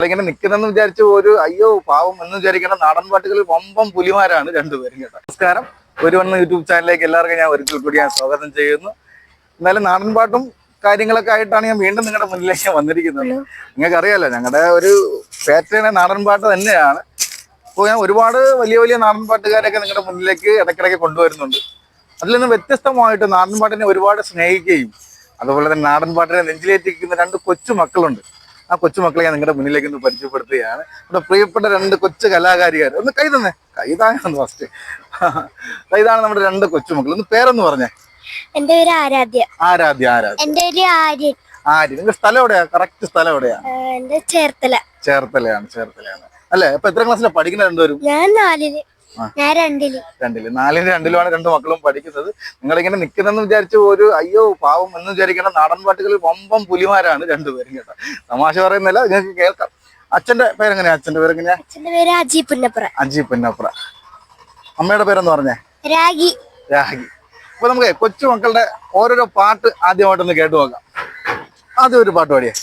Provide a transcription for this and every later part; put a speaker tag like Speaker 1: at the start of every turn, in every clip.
Speaker 1: ഇങ്ങനെ നിൽക്കുന്നെന്ന് വിചാരിച്ചു ഒരു അയ്യോ പാവം എന്ന് വിചാരിക്കേണ്ട നാടൻ പാട്ടുകളിൽ വമ്പം പുലിമാരാണ് രണ്ടുപേരും കേട്ടോ. നമസ്കാരം, ഒരു വന്ന യൂട്യൂബ് ചാനലിലേക്ക് എല്ലാവർക്കും ഞാൻ ഒരിക്കൽ കൂടി ഞാൻ സ്വാഗതം ചെയ്യുന്നു. എന്നാലും നാടൻ പാട്ടും കാര്യങ്ങളൊക്കെ ആയിട്ടാണ് ഞാൻ വീണ്ടും നിങ്ങളുടെ മുന്നിലേക്ക് വന്നിരിക്കുന്നത്. നിങ്ങൾക്ക് അറിയാലോ ഞങ്ങളുടെ ഒരു പാറ്റേൺ നാടൻ പാട്ട് തന്നെയാണ്. അപ്പോൾ ഞാൻ ഒരുപാട് വലിയ വലിയ നാടൻ പാട്ടുകാരൊക്കെ നിങ്ങളുടെ മുന്നിലേക്ക് ഇടയ്ക്കിടയ്ക്ക് കൊണ്ടുവരുന്നുണ്ട്. അതിൽ നിന്ന് വ്യത്യസ്തമായിട്ട് നാടൻ പാട്ടിനെ ഒരുപാട് സ്നേഹിക്കുകയും അതുപോലെ തന്നെ നാടൻ പാട്ടിനെ നെഞ്ചിലേറ്റിരിക്കുന്ന രണ്ട് കൊച്ചു മക്കളുണ്ട്. ആ കൊച്ചുമക്കളെ ഞാൻ നിങ്ങളുടെ മുന്നിലേക്ക് ഒന്ന് പരിചയപ്പെടുത്തുകയാണ്. നമ്മുടെ പ്രിയപ്പെട്ട രണ്ട് കൊച്ചു കലാകാരികാർ. ഒന്ന് കൈ തന്നെ, കൈതാങ്ങാന്ന് ഫസ്റ്റ്. ഇതാണ് നമ്മുടെ രണ്ട് കൊച്ചുമക്കൾ. ഒന്ന് പേരൊന്ന് പറഞ്ഞേ.
Speaker 2: എന്റെ പേര് ആരാധ്യ.
Speaker 1: ആരാധ്യ. ആരാധ്യ.
Speaker 2: എന്റെ പേര് ആര്യൻ.
Speaker 1: ആര്യൻ. നിങ്ങളുടെ സ്ഥലം എവിടെയാ? കറക്റ്റ് സ്ഥലം എവിടെയാ?
Speaker 2: എന്റെ ചേർത്തല.
Speaker 1: ചേർത്തലയാണ്. ചേർത്തലയാണ് അല്ലെ? അപ്പൊ എത്ര ക്ലാസ്സിലാണ് പഠിക്കുന്ന രണ്ടുപേരും?
Speaker 2: ഞാൻ 4-ല്. ഞാൻ 2-ല്.
Speaker 1: 4-ലും 2-ലുമാണ് രണ്ട് മക്കളും പഠിക്കുന്നത്. നിങ്ങളിങ്ങനെ നിൽക്കുന്നെന്ന് വിചാരിച്ചു ഒരു അയ്യോ പാവം എന്ന് വിചാരിക്കേണ്ട നാടൻ പാട്ടുകളിൽ വമ്പം പുലിമാരാണ് രണ്ടുപേരും കേട്ടോ. തമാശ പറയുന്നില്ല, നിങ്ങൾക്ക് കേൾക്കാം. അച്ഛന്റെ പേരെങ്ങനെയാ? അച്ഛന്റെ പേരെങ്ങനെയാ?
Speaker 2: അച്ഛന്റെ പേര് അജി പുന്നപ്ര.
Speaker 1: അജി പുന്നപ്ര. അമ്മയുടെ പേരെന്ന് പറഞ്ഞേ?
Speaker 2: രാഗി.
Speaker 1: രാഗി. അപ്പൊ നമുക്ക് കൊച്ചു മക്കളുടെ ഓരോരോ പാട്ട് ആദ്യമായിട്ടൊന്ന് കേട്ടു നോക്കാം. ആദ്യം ഒരു പാട്ട് പാടിയേ.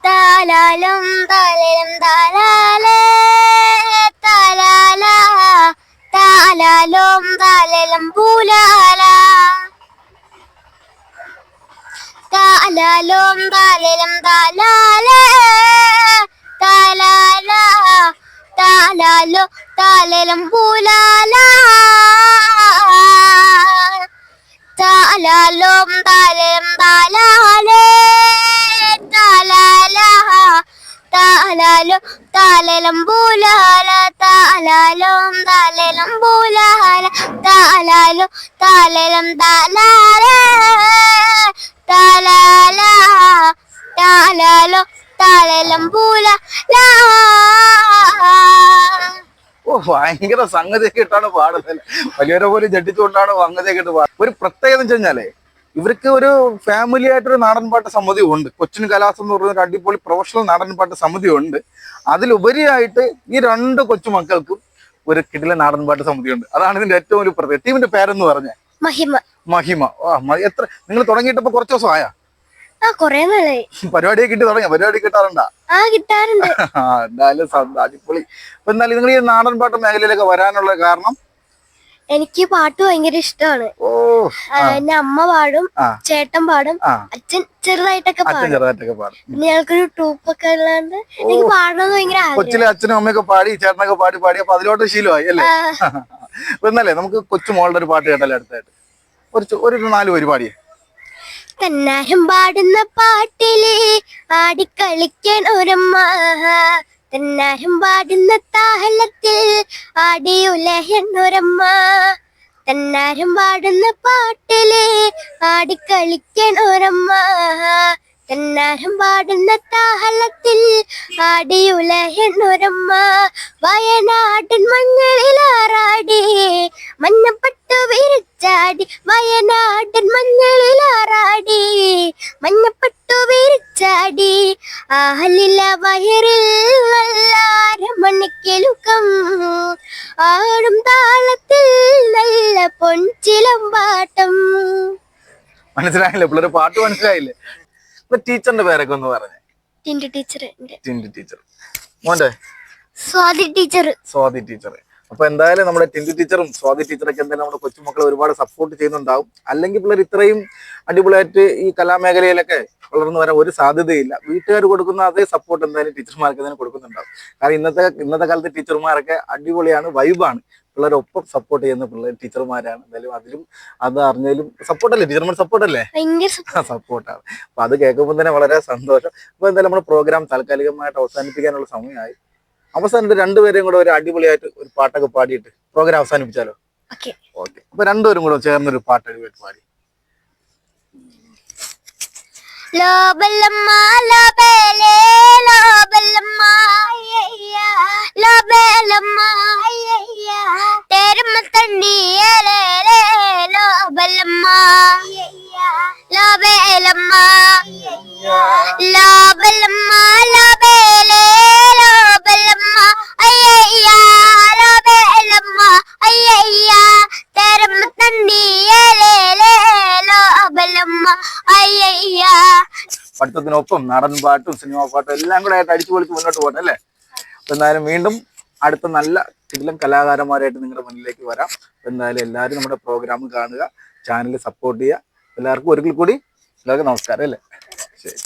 Speaker 2: താലാലും താലലും താലാലേ താലാല താലാലും താലലും പൂലാല താലാലും താലലും താലാലേ താലാല താലാലു താലലും പൂലാല താലാലും താലലും താലാലേ താലാല താലാലു താലലും പൂലാല താലാലും താലലും പൂലാല താലാലു താലലും താലാലേ താലാല താലാലു താലലും പൂലാല.
Speaker 1: ഓ, ഭയങ്കര സംഗതിയൊക്കെ ഇട്ടാണ് പാടുന്നത്. വലിയവരെ പോലും ജഡിച്ചുകൊണ്ടാണ് സംഗതിയൊക്കെ ഇട്ട് പാടുന്നത്. ഒരു പ്രത്യേകത എന്ന് വെച്ച് കഴിഞ്ഞാലേ ഇവർക്ക് ഒരു ഫാമിലി ആയിട്ടൊരു നാടൻ പാട്ട് സമിതി ഉണ്ട്. കൊച്ചിൻ കലാസം എന്ന് പറയുന്ന ഒരു അടിപൊളി പ്രൊഫഷണൽ നാടൻ പാട്ട് സമിതി ഉണ്ട്. അതിലുപരിയായിട്ട് ഈ രണ്ട് കൊച്ചുമക്കൾക്കും ഒരു കിടിലൻ നാടൻ പാട്ട് സമിതി ഉണ്ട്. അതാണ് ഇതിന്റെ ഏറ്റവും ഒരു പ്രത്യേകത. ടീമിന്റെ പേരെന്ന് പറഞ്ഞേ?
Speaker 2: മഹിമ.
Speaker 1: മഹിമ. എത്ര നിങ്ങൾ തുടങ്ങിയിട്ടപ്പോ കുറച്ച് ദിവസം ആയാ?
Speaker 2: പരിപാടിയെ
Speaker 1: കിട്ടി തുടങ്ങിയ? പരിപാടി കിട്ടാറുണ്ടാ?
Speaker 2: കിട്ടാറുണ്ട്.
Speaker 1: എന്തായാലും അടിപൊളി. അപ്പൊ എന്നാലും നിങ്ങൾ ഈ നാടൻ പാട്ട് മേഖലയിലൊക്കെ വരാനുള്ള കാരണം?
Speaker 2: എനിക്ക് പാട്ട് ഭയങ്കര ഇഷ്ടമാണ്. എന്റെ അമ്മ പാടും, ചേട്ടൻ പാടും, അച്ഛൻ ചെറുതായിട്ടൊക്കെ പാടും. പിന്നെ ഞങ്ങൾക്കൊരു ട്രൂപ്പൊക്കെ ഉള്ളതുകൊണ്ട് എനിക്ക് പാടണമെന്ന് ഭയങ്കര
Speaker 1: കൊച്ചിലെ അച്ഛനും അമ്മയൊക്കെ പാടി ചേട്ടനൊക്കെ പാടി അപ്പൊ അതിലോട്ട് ശീലമായി അല്ലേ? എന്നല്ലേ നമുക്ക് കൊച്ചു മോളുടെ ഒരു പാട്ട് കേട്ടല്ലേ അടുത്തായിട്ട്? ഒരു 4 വരി പാടിയേ.
Speaker 2: തന്നാരും പാടുന്ന പാട്ടില് ആടിക്കളിക്കാൻ ഒരമ്മ, തന്നാരും പാടുന്ന താഹലത്തിൽ ആടിയുലഹന്നൊരമ്മ, തന്നാരും പാടുന്ന പാട്ടില് ആടിക്കളിക്കാൻ ഒരമ്മ, തന്നാരും പാടുന്ന താഹലത്തിൽ ആടിയുലഹന്നൊരമ്മ. വയനാടൻ മഞ്ഞളിലാറാടി മഞ്ഞപ്പട്ടു വിരിച്ചാടി, വയനാടൻ മഞ്ഞളിലാറാടി മഞ്ഞപ്പട്ടു വിരിച്ചാടി, ആഹലില വയറിൽ മണിക്കെലുക്കം ആടും താളത്തിൽ നല്ല പൊൻചിലമ്പാട്ടം.
Speaker 1: മനസ്സിലായില്ലേ പിള്ളേർ? പാട്ട് മനസ്സിലായില്ലേ? ടീച്ചറിന്റെ പേരൊക്കെ ഒന്ന് പറഞ്ഞേ.
Speaker 2: ടിൻഡു ടീച്ചർ.
Speaker 1: ടിൻഡു ടീച്ചർ. മോന്റെ?
Speaker 2: സ്വാതി ടീച്ചർ.
Speaker 1: സ്വാതി ടീച്ചർ. അപ്പൊ എന്തായാലും നമ്മുടെ ടിൻഡു ടീച്ചറും സ്വാതി ടീച്ചറൊക്കെ എന്തായാലും നമ്മുടെ കൊച്ചുമക്കളെ ഒരുപാട് സപ്പോർട്ട് ചെയ്യുന്നുണ്ടാവും. അല്ലെങ്കിൽ പിള്ളേർ ഇത്രയും അടിപൊളിയായിട്ട് ഈ കലാമേഖലയിലൊക്കെ വളർന്നു വരാൻ ഒരു സാധ്യതയില്ല. വീട്ടുകാർ കൊടുക്കുന്ന അതേ സപ്പോർട്ട് എന്തായാലും ടീച്ചർമാർക്ക് തന്നെ കൊടുക്കുന്നുണ്ടാവും. കാരണം ഇന്നത്തെ കാലത്ത് ടീച്ചർമാരൊക്കെ അടിപൊളിയാണ്, വൈബാണ്. പിള്ളേരൊപ്പം സപ്പോർട്ട് ചെയ്യുന്ന പിള്ളേർ ടീച്ചർമാരാണ്. എന്തായാലും അതിലും അത് അറിഞ്ഞാലും സപ്പോർട്ടല്ലേ? ടീച്ചർമാർ സപ്പോർട്ടല്ലേ? സപ്പോർട്ടാണ്. അപ്പൊ അത് കേൾക്കുമ്പോൾ തന്നെ വളരെ സന്തോഷം. അപ്പൊ എന്തായാലും നമ്മുടെ പ്രോഗ്രാം താൽക്കാലികമായിട്ട് അവസാനിപ്പിക്കാനുള്ള സമയമായി. അവസാനം രണ്ടുപേരെയും കൂടെ ഒരു അടിപൊളിയായിട്ട് ഒരു പാട്ടൊക്കെ പാടിയിട്ട് പ്രോഗ്രാം അവസാനിപ്പിച്ചാലോ? ഓക്കെ. അപ്പൊ രണ്ടുപേരും കൂടെ ചേർന്നൊരു പാട്ട് അടിപൊളി പാടി.
Speaker 2: ലോബലമ്മ ലോബലേ ലോബലമ്മ ലോബലമ്മ തെരുമ തണ്ണിയലേ ലോബലമ്മ ലോബലമ്മ ലോബലമ്മ ലോബലേ ലോബലമ്മ അയ്യ ലോബലമ്മ അയ്യ തെരുമ തണ്ണിയലേ ലോബലമ്മ അയ്യ.
Speaker 1: പഠിത്തത്തിന് പ്രോഗ്രാമിനൊപ്പം നാടൻ പാട്ടും സിനിമാ പാട്ടും എല്ലാം കൂടെ ആയിട്ട് അടിച്ചു പൊളിച്ച് മുന്നോട്ട് പോകട്ടെ അല്ലേ? അപ്പൊ എന്തായാലും വീണ്ടും അടുത്ത നല്ല കിടിലൻ കലാകാരന്മാരായിട്ട് നിങ്ങളുടെ മുന്നിലേക്ക് വരാം. എന്തായാലും എല്ലാവരും നമ്മുടെ പ്രോഗ്രാം കാണുക, ചാനൽ സപ്പോർട്ട് ചെയ്യുക. എല്ലാവർക്കും ഒരിക്കൽ കൂടി എല്ലാവർക്കും നമസ്കാരം അല്ലേ? ശരി.